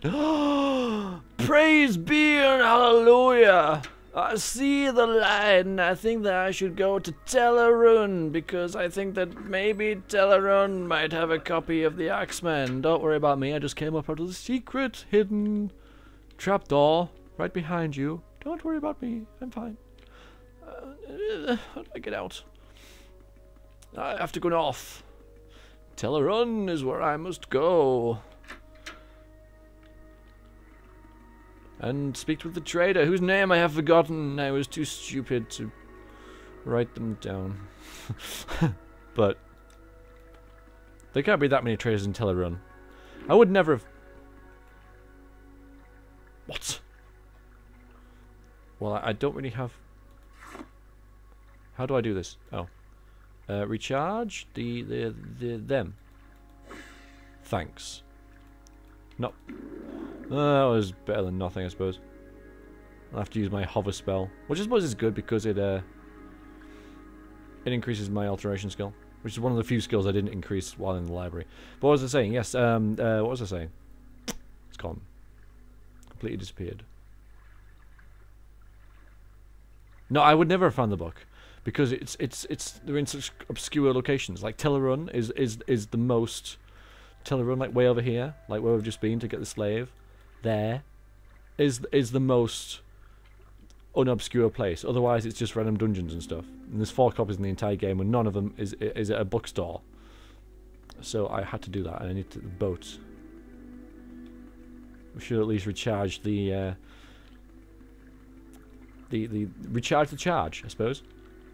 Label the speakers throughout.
Speaker 1: Praise be and hallelujah! I see the light, and I think that I should go to Telerun, because I think that maybe Telerun might have a copy of the Axeman. Don't worry about me, I just came up out of the secret, hidden trapdoor right behind you. Don't worry about me, I'm fine. How do I get out? I have to go north. Telerun is where I must go. And speak with the trader, whose name I have forgotten. I was too stupid to write them down. But there can't be that many traders in Telerun. I would never have... What? Well, I don't really have... How do I do this? Oh. Recharge them. Thanks. No. That was better than nothing, I suppose. I'll have to use my hover spell, which I suppose is good because it increases my alteration skill, which is one of the few skills I didn't increase while in the library. But what was I saying? Yes, what was I saying? It's gone. Completely disappeared. No, I would never have found the book because they're in such obscure locations. Like Telerun is the most. Telerun, like way over here, like where we've just been to get the slave, there is the most unobscure place. Otherwise, it's just random dungeons and stuff. And there's 4 copies in the entire game, and none of them is at a bookstore. So I had to do that, and I need the boat. We should at least recharge the recharge the charge, I suppose,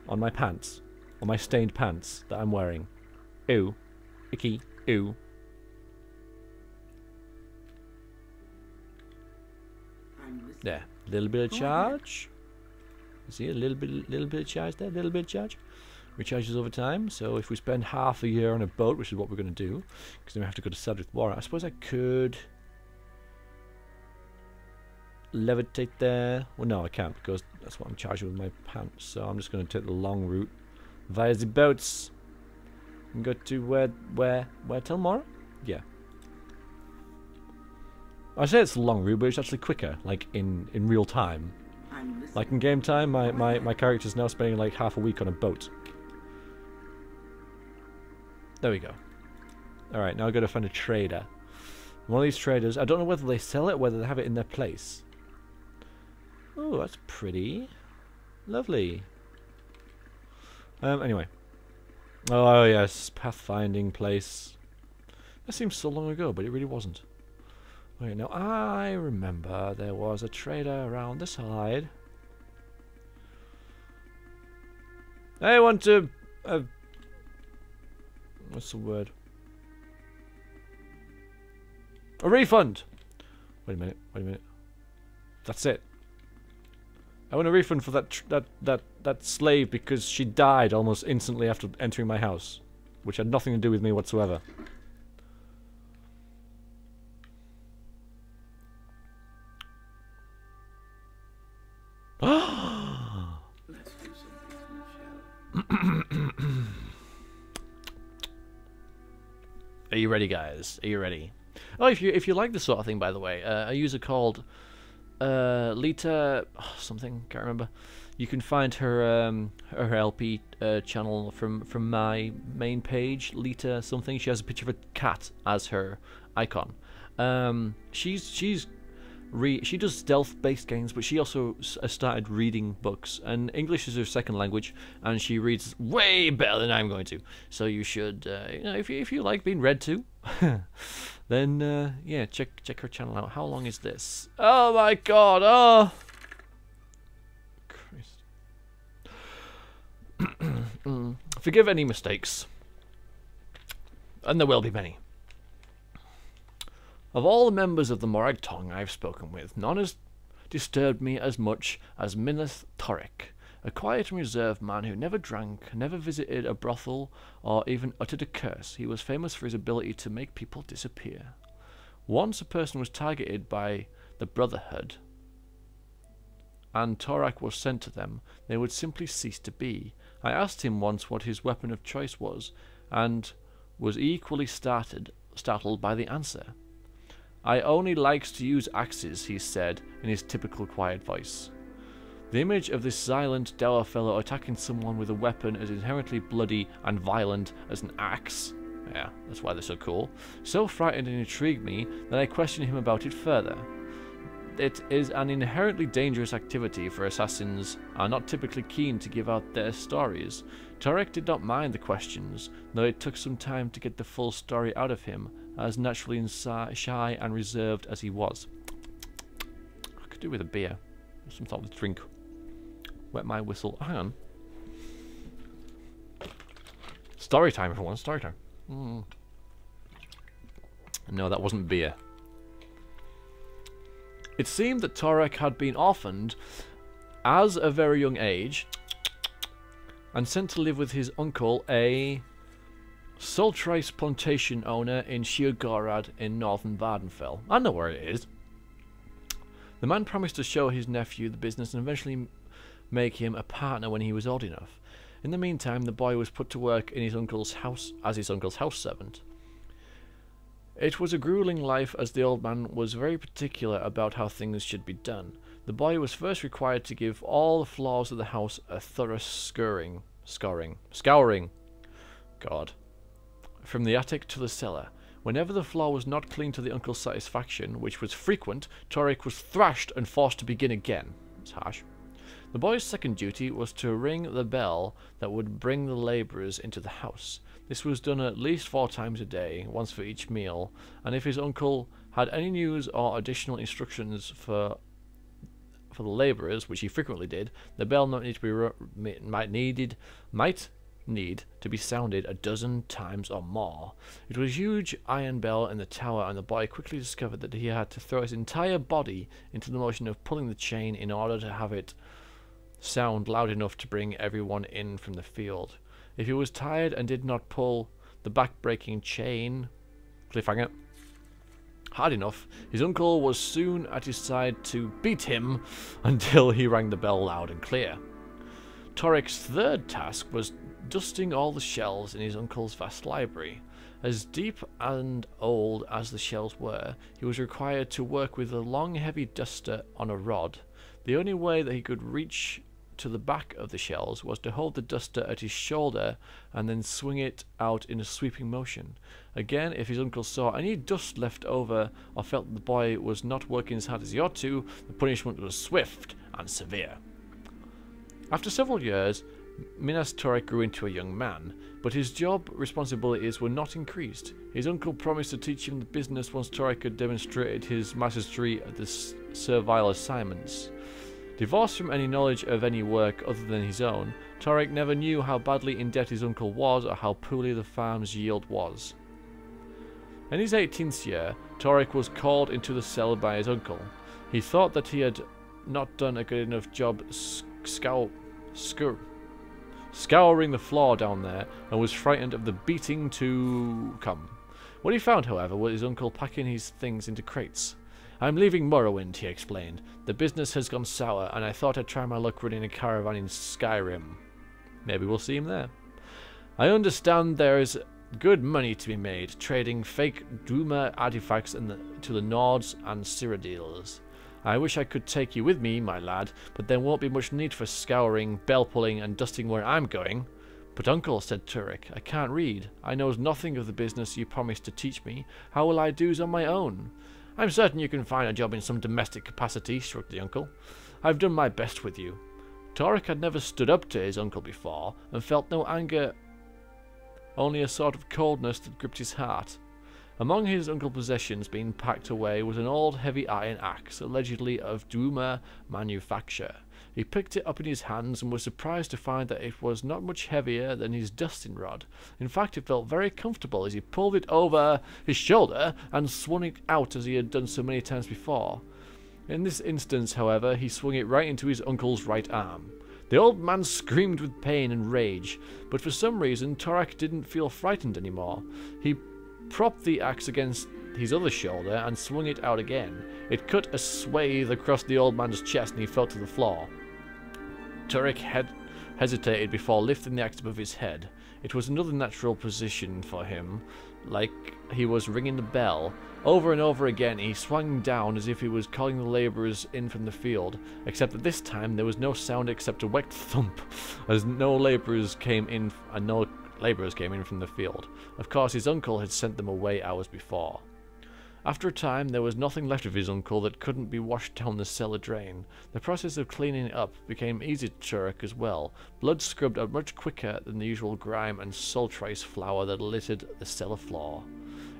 Speaker 1: on my pants, on my stained pants that I'm wearing. Ew, icky, ew. There, a little bit of charge. You see a little bit of charge there, a little bit of charge. Recharges over time. So if we spend half a year on a boat, which is what we're going to do, because then we have to go to Cedric War. I suppose I could levitate there. Well, no, I can't because that's what I'm charging with my pants. So I'm just going to take the long route via the boats and go to where till Morag? Yeah. I say it's a long route, but it's actually quicker, like in real time. Like in game time, my character's now spending like half a week on a boat. There we go. Alright, now I've got to find a trader. One of these traders, I don't know whether they sell it or whether they have it in their place. Oh, that's pretty. Lovely. Anyway. Oh yes, pathfinding place. That seems so long ago, but it really wasn't. Wait, now I remember there was a trader around the side. I want to... what's the word? A refund! Wait a minute. That's it. I want a refund for that slave because she died almost instantly after entering my house. Which had nothing to do with me whatsoever.
Speaker 2: Let's do something.
Speaker 1: Are you ready, guys? Are you ready? Oh, if you like this sort of thing, by the way, a user called Lita something, can't remember. You can find her her LP channel from my main page, Lita something. She has a picture of a cat as her icon. She does stealth-based games, but she also started reading books, and English is her second language, and she reads way better than I'm going to. So you should, you know, if you like being read to, then yeah, check her channel out. How long is this? Oh my God! Oh, Christ. Forgive any mistakes, and there will be many. Of all the members of the Morag Tong I've spoken with, none has disturbed me as much as Mineth Torek, a quiet and reserved man who never drank, never visited a brothel, or even uttered a curse. He was famous for his ability to make people disappear. Once a person was targeted by the Brotherhood, and Torek was sent to them, they would simply cease to be. I asked him once what his weapon of choice was, and was equally startled by the answer. I only likes to use axes, he said in his typical quiet voice. The image of this silent, dour fellow attacking someone with a weapon as inherently bloody and violent as an axe, yeah, that's why they're so cool, so frightened and intrigued me that I questioned him about it further. It is an inherently dangerous activity, for assassins are not typically keen to give out their stories. Torek did not mind the questions, though it took some time to get the full story out of him, as naturally shy and reserved as he was. I could do with a beer, some sort of drink. Wet my whistle. Hang on. Story time, everyone. Story time. No, that wasn't beer. It seemed that Torek had been orphaned as a very young age and sent to live with his uncle, a Solstheim plantation owner in Sheogorath in northern Vardenfell. I know where it is. The man promised to show his nephew the business and eventually make him a partner when he was old enough. In the meantime, the boy was put to work in his uncle's house as his uncle's house servant. It was a grueling life, as the old man was very particular about how things should be done. The boy was first required to give all the floors of the house a thorough scouring. God. From the attic to the cellar. Whenever the floor was not clean to the uncle's satisfaction, which was frequent, Torek was thrashed and forced to begin again. It's harsh. The boy's second duty was to ring the bell that would bring the labourers into the house. This was done at least 4 times a day, once for each meal, and if his uncle had any news or additional instructions for the labourers, which he frequently did, the bell might need to be sounded a dozen times or more. It was a huge iron bell in the tower, and the boy quickly discovered that he had to throw his entire body into the motion of pulling the chain in order to have it sound loud enough to bring everyone in from the field. If he was tired and did not pull the back-breaking chain cliffhanger hard enough, his uncle was soon at his side to beat him until he rang the bell loud and clear. Torek's third task was dusting all the shelves in his uncle's vast library. As deep and old as the shelves were, he was required to work with a long, heavy duster on a rod. The only way that he could reach to the back of the shelves was to hold the duster at his shoulder and then swing it out in a sweeping motion. Again, if his uncle saw any dust left over or felt that the boy was not working as hard as he ought to, the punishment was swift and severe. After several years, Minas Torek grew into a young man, but his job responsibilities were not increased. His uncle promised to teach him the business once Torek had demonstrated his mastery at the servile assignments. Divorced from any knowledge of any work other than his own, Torek never knew how badly in debt his uncle was or how poorly the farm's yield was. In his 18th year, Torek was called into the cell by his uncle. He thought that he had not done a good enough job scouring the floor down there, and was frightened of the beating to come. What he found, however, was his uncle packing his things into crates. "I'm leaving Morrowind," he explained. "The business has gone sour, and I thought I'd try my luck running a caravan in Skyrim. Maybe we'll see him there. I understand there is good money to be made, trading fake Duma artifacts to the Nords and Cyrodiils. I wish I could take you with me, my lad, but there won't be much need for scouring, bell-pulling, and dusting where I'm going." "But uncle," said Torek, "I can't read. I knows nothing of the business you promised to teach me. How will I do's on my own?" "I'm certain you can find a job in some domestic capacity," shrugged the uncle. "I've done my best with you." Torek had never stood up to his uncle before, and felt no anger, only a sort of coldness that gripped his heart. Among his uncle's possessions being packed away was an old heavy iron axe, allegedly of Duma manufacture. He picked it up in his hands and was surprised to find that it was not much heavier than his dusting rod. In fact, it felt very comfortable as he pulled it over his shoulder and swung it out as he had done so many times before. In this instance, however, he swung it right into his uncle's right arm. The old man screamed with pain and rage, but for some reason Torek didn't feel frightened anymore. He propped the axe against his other shoulder and swung it out again. It cut a swathe across the old man's chest and he fell to the floor. Torek hesitated before lifting the axe above his head. It was another natural position for him, like he was ringing the bell. Over and over again he swung down as if he was calling the labourers in from the field, except that this time there was no sound except a wet thump, as no labourers came in from the field. Of course his uncle had sent them away hours before. After a time there was nothing left of his uncle that couldn't be washed down the cellar drain. The process of cleaning up became easy to Turek as well. Blood scrubbed out much quicker than the usual grime and sultrice flour that littered the cellar floor.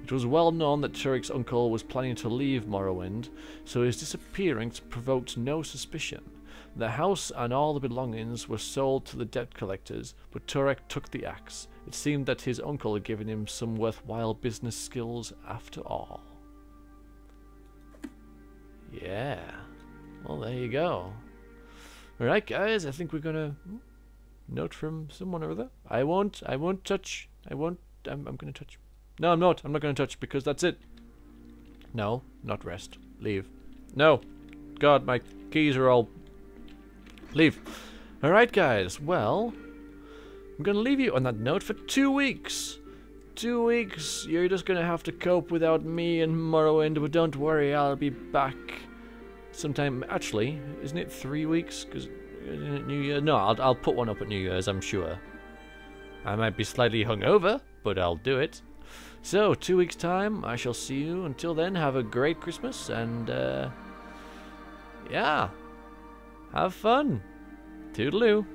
Speaker 1: It was well known that Turek's uncle was planning to leave Morrowind, so his disappearance provoked no suspicion. The house and all the belongings were sold to the debt collectors, but Turek took the axe. It seemed that his uncle had given him some worthwhile business skills after all. Yeah. Well, there you go. Alright, guys, I think we're gonna... Note from someone or other. I'm gonna touch. No, I'm not gonna touch because that's it. No, not rest. Leave. No. God, my keys are all... Leave. Alright, guys, well... I'm gonna leave you on that note for 2 weeks. 2 weeks, you're just gonna have to cope without me and Morrowind, but don't worry, I'll be back sometime. Actually, isn't it 3 weeks? Because isn't it New Year? No, I'll put one up at New Year's, I'm sure. I might be slightly hungover, but I'll do it. So, 2 weeks time, I shall see you. Until then, have a great Christmas, and yeah, have fun. Toodaloo.